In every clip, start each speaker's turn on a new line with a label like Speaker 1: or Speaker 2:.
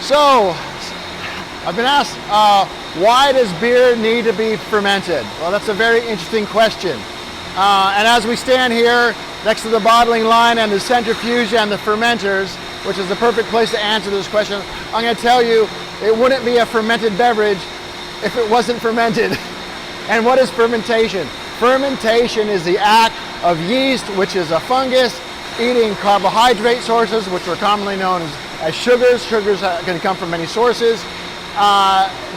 Speaker 1: So, I've been asked, why does beer need to be fermented? Well, that's a very interesting question. And as we stand here next to the bottling line and the centrifuge and the fermenters, which is the perfect place to answer this question, I'm going to tell you it wouldn't be a fermented beverage if it wasn't fermented. And what is fermentation? Fermentation is the act of yeast, which is a fungus, eating carbohydrate sources, which are commonly known as sugars. Sugars can come from many sources.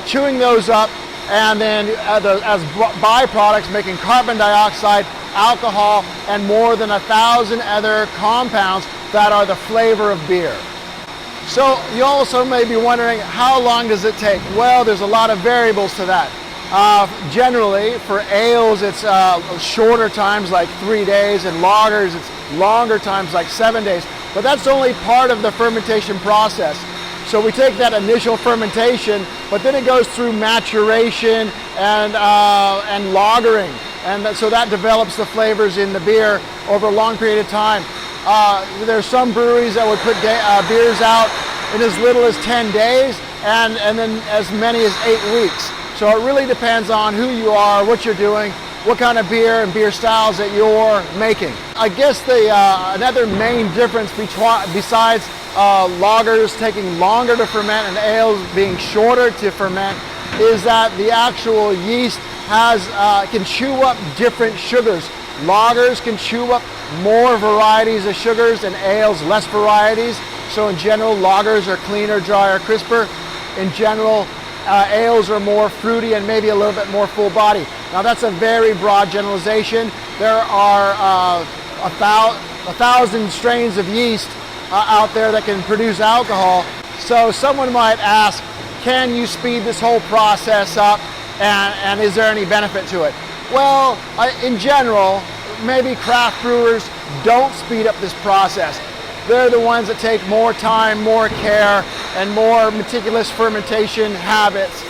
Speaker 1: Chewing those up, and then as byproducts making carbon dioxide, alcohol, and more than 1,000 other compounds that are the flavor of beer. So you also may be wondering, how long does it take? Well, there's a lot of variables to that. Generally, for ales, it's shorter times like 3 days, and lagers, it's longer times like 7 days. But that's only part of the fermentation process. So we take that initial fermentation, but then it goes through maturation and lagering. And so that develops the flavors in the beer over a long period of time. There's some breweries that would put beers out in as little as 10 days and then as many as 8 weeks. So it really depends on who you are, what you're doing, what kind of beer and beer styles that you're making. I guess another main difference besides lagers taking longer to ferment and ales being shorter to ferment is that the actual yeast can chew up different sugars. Lagers can chew up more varieties of sugars and ales less varieties. So in general, lagers are cleaner, drier, crisper. In general, ales are more fruity and maybe a little bit more full body. Now that's a very broad generalization. There are 1,000 strains of yeast out there that can produce alcohol. So someone might ask, can you speed this whole process up, and is there any benefit to it? Well, in general, maybe craft brewers don't speed up this process. They're the ones that take more time, more care, and more meticulous fermentation habits.